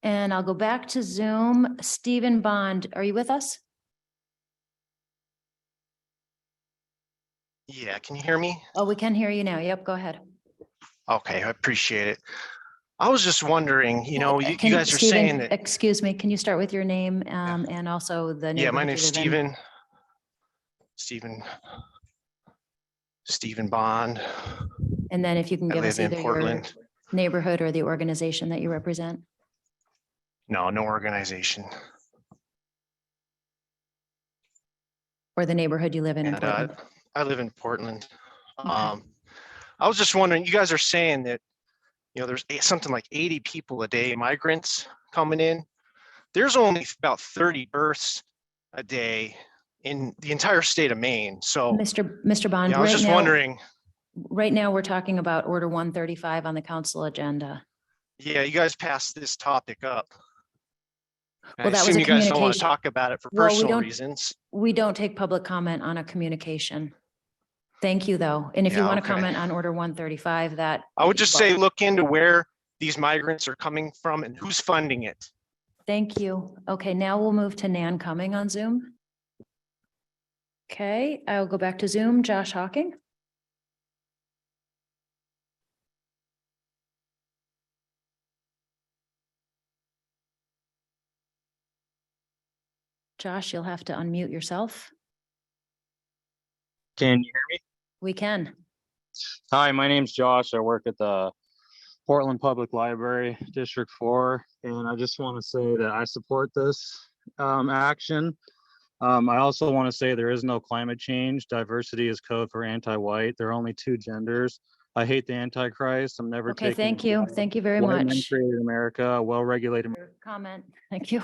And I'll go back to Zoom. Stephen Bond, are you with us? Yeah, can you hear me? Oh, we can hear you now. Yep, go ahead. Okay, I appreciate it. I was just wondering, you guys are Stephen, saying that. excuse me, can you start with your name and also the neighborhood? Yeah, my name's you live in? Stephen Bond. And then if you can I give us live in either your Portland. neighborhood or the organization that you represent. No organization. Or the neighborhood you live in And Portland. I live in Portland. Okay. I was just wondering, you guys are saying that, there's something like 80 people a day, migrants coming in. There's only about 30 births a day in the entire state of Maine. So, Mr. Bond, I was just wondering. Right now, we're talking about Order 135 on the council agenda. Yeah, you guys passed this topic up. Well, I that was assume a you guys don't want to communication. talk about it for Well, personal reasons. We don't take public comment on a communication. Thank you, though. And if you want to comment on Order 135, that. I would just say, look into where these migrants are coming from and who's funding it. Thank you. Okay, now we'll move to Nan Cumming on Zoom. Okay, I'll go back to Zoom. Josh Hawking. Josh, you'll have to unmute yourself. Can you hear me? We can. Hi, my name's Josh. I work at the Portland Public Library, District 4, and I just want to say that I support this action. I also want to say there is no climate change. Diversity is code for anti-white. There are only two genders. I hate the Antichrist. I'm never Okay, taking. thank you. Thank you very White men much. created America, a well-regulated. Comment. Thank you.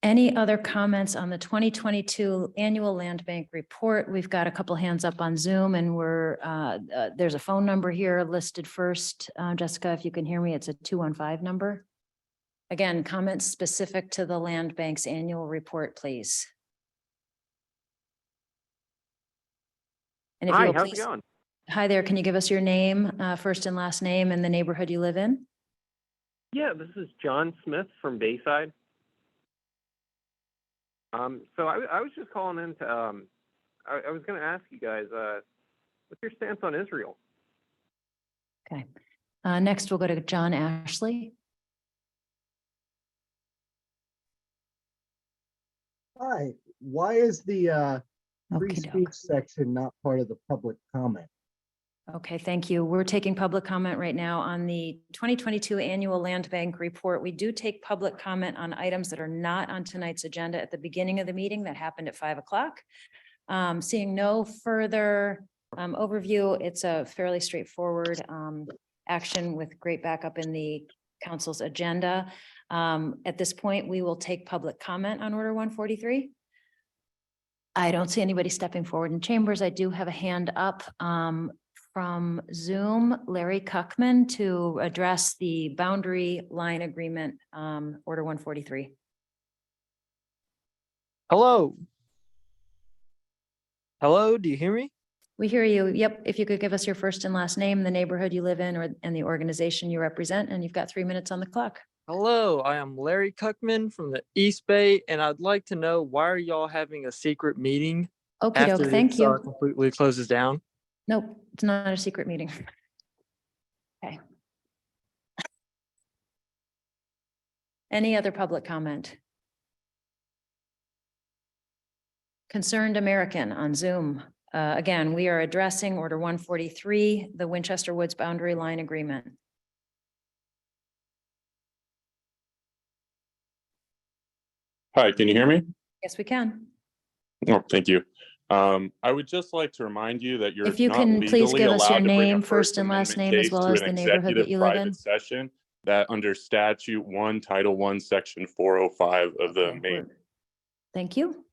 Any other comments on the 2022 annual land bank report? We've got a couple hands up on Zoom and there's a phone number here listed first. Jessica, if you can hear me, it's a 215 number. Again, comments specific to the land bank's annual report, please. And if Hi, you will, how's please, it going? Hi there. Can you give us your name, first and last name, and the neighborhood you live in? Yeah, this is John Smith from Bayside. So I was just calling in to, I was going to ask you guys, what's your stance on Israel? Okay. Next, we'll go to John Ashley. Hi, why is the free Okey-doke. speech section not part of the public comment? Okay, thank you. We're taking public comment right now on the 2022 annual land bank report. We do take public comment on items that are not on tonight's agenda at the beginning of the meeting that happened at 5 o'clock. Seeing no further overview, it's a fairly straightforward action with great backup in the council's agenda. At this point, we will take public comment on Order 143. I don't see anybody stepping forward in chambers. I do have a hand up from Zoom, Larry Cuckman, to address the boundary line agreement, Order 143. Hello. Hello, do you hear me? We hear you. Yep. If you could give us your first and last name, the neighborhood you live in, and the organization you represent, and you've got 3 minutes on the clock. Hello, I am Larry Cuckman from the East Bay, and I'd like to know, why are y'all having a secret meeting Okay, after thank this you. completely closes down? Nope, it's not a secret meeting. Okay. Any other public comment? Concerned American on Zoom. Again, we are addressing Order 143, the Winchester Woods boundary line agreement. Hi, can you hear me? Yes, we can. Oh, thank you. I would just like to remind you that you're If you not can please legally give us your allowed to bring a name, first and last Amendment name, as case well to as an the neighborhood that executive you live in. private session that under statute 1, title 1, section 405 of the Okay, Maine. thank you.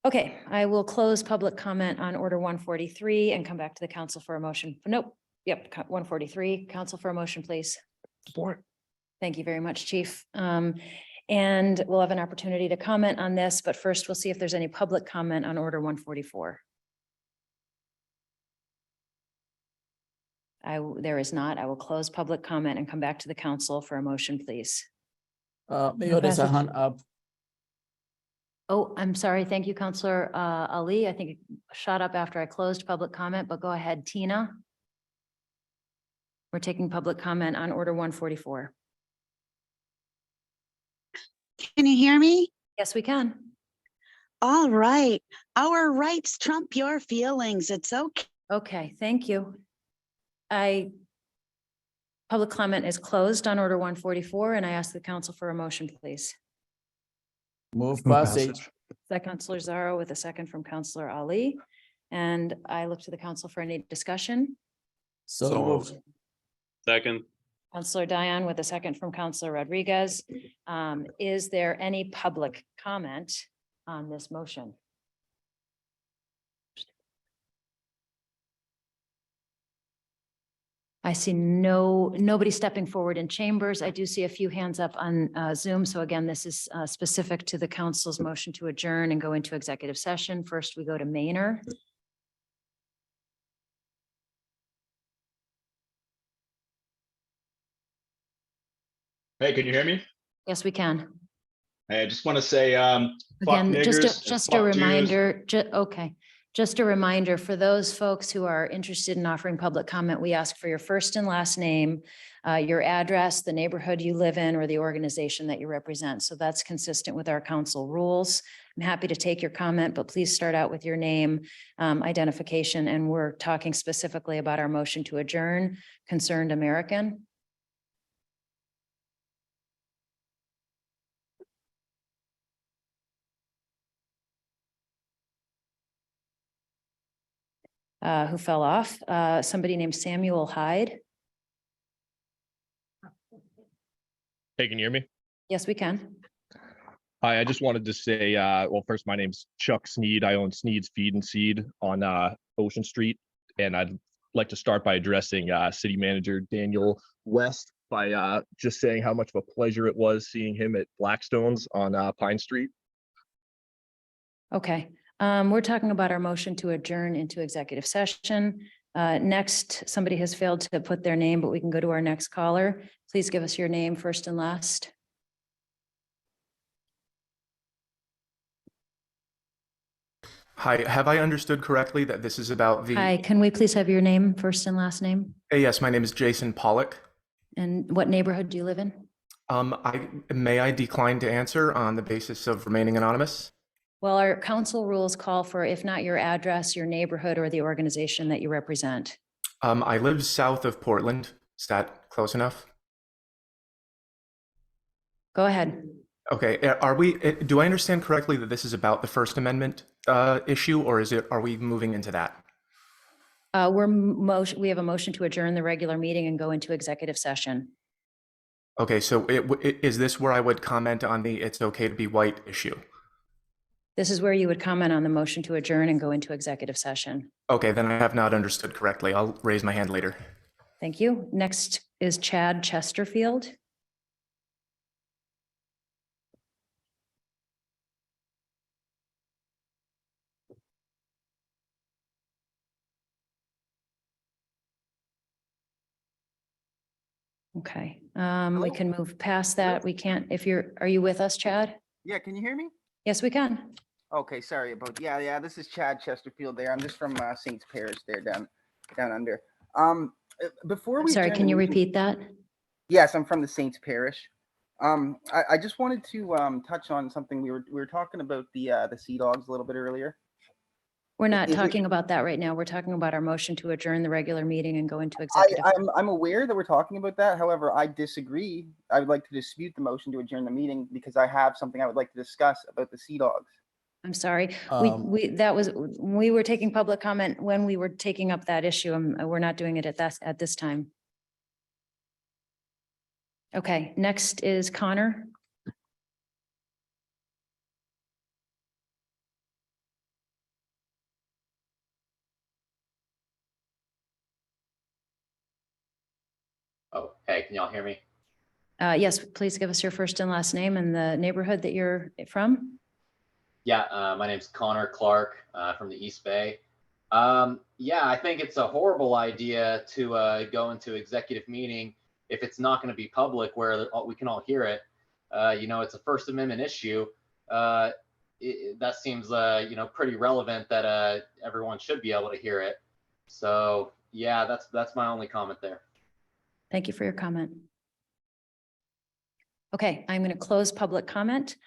Okay, I will close public comment on Order 143 and come back to the council for a motion. Nope. Yep, 143. Council for a motion, please. Support. Thank you very much, Chief. And we'll have an opportunity to comment on this, but first we'll see if there's any public comment on Order 144. There is not. I will close public comment and come back to the council for a motion, please. Mayor, there's a passage. hand up. Oh, I'm sorry. Thank you, Counselor Ali. I think it shot up after I closed public comment, but go ahead, Tina. We're taking public comment on order 144. Can you hear me? Yes, we can. All right. Our rights trump your feelings. It's okay. Okay, thank you. Public comment is closed on order 144, and I ask the council for a motion, please. Move passage. Second, Councilor Zarro with a second from Councilor Ali. And I look to the council for any discussion. So moved. Second. Councilor Dion with a second from Councilor Rodriguez. Is there any public comment on this motion? I see nobody stepping forward in chambers. I do see a few hands up on Zoom. So again, this is specific to the council's motion to adjourn and go into executive session. First, we go to Mainer. Hey, can you hear me? Yes, we can. Hey, I just want to say, fuck Again, niggers, just a fuck Jews. reminder, okay. Just a reminder for those folks who are interested in offering public comment, we ask for your first and last name, your address, the neighborhood you live in, or the organization that you represent. So that's consistent with our council rules. I'm happy to take your comment, but please start out with your name, identification, and we're talking specifically about our motion to adjourn, Concerned American. Who fell off, somebody named Samuel Hyde. Hey, can you hear me? Yes, we can. Hi, I just wanted to say, well, first, my name's Chuck Sneed. I own Sneed's Feed and Seed on Ocean Street. And I'd like to start by addressing City Manager Daniel West by just saying how much of a pleasure it was seeing him at Blackstone's on Pine Street. Okay, we're talking about our motion to adjourn into executive session. Next, somebody has failed to put their name, but we can go to our next caller. Please give us your name first and last. Hi, have I understood correctly that this is about the? Hi, can we please have your name, first and last name? Yes, my name is Jason Pollock. And what neighborhood do you live in? May I decline to answer on the basis of remaining anonymous? Well, our council rules call for, if not your address, your neighborhood, or the organization that you represent. I live south of Portland. Is that close enough? Go ahead. Okay, do I understand correctly that this is about the First Amendment issue, or are we moving into that? We have a motion to adjourn the regular meeting and go into executive session. Okay, so is this where I would comment on the "it's okay to be white" issue? This is where you would comment on the motion to adjourn and go into executive session. Okay, then I have not understood correctly. I'll raise my hand later. Thank you. Next is Chad Chesterfield. Okay, we can move past that. We can't, are you with us, Chad? Yeah, can you hear me? Yes, we can. Okay, sorry about, yeah, this is Chad Chesterfield there. I'm just from Saints Parish there down under. Before we Sorry, can you repeat that? Yes, I'm from the Saints Parish. I just wanted to touch on something we were talking about the Sea Dogs a little bit earlier. We're not talking about that right now. We're talking about our motion to adjourn the regular meeting and go into executive. I'm aware that we're talking about that. However, I disagree. I would like to dispute the motion to adjourn the meeting because I have something I would like to discuss about the Sea Dogs. I'm sorry. We were taking public comment when we were taking up that issue. We're not doing it at this time. Okay, next is Connor. Oh, hey, can y'all hear me? Yes, please give us your first and last name and the neighborhood that you're from. Yeah, my name's Connor Clark from the East Bay. Yeah, I think it's a horrible idea to go into executive meeting if it's not going to be public where we can all hear it. You know, it's a First Amendment issue. That seems, you know, pretty relevant that everyone should be able to hear it. So yeah, that's my only comment there. Thank you for your comment. Okay, I'm going to close public comment.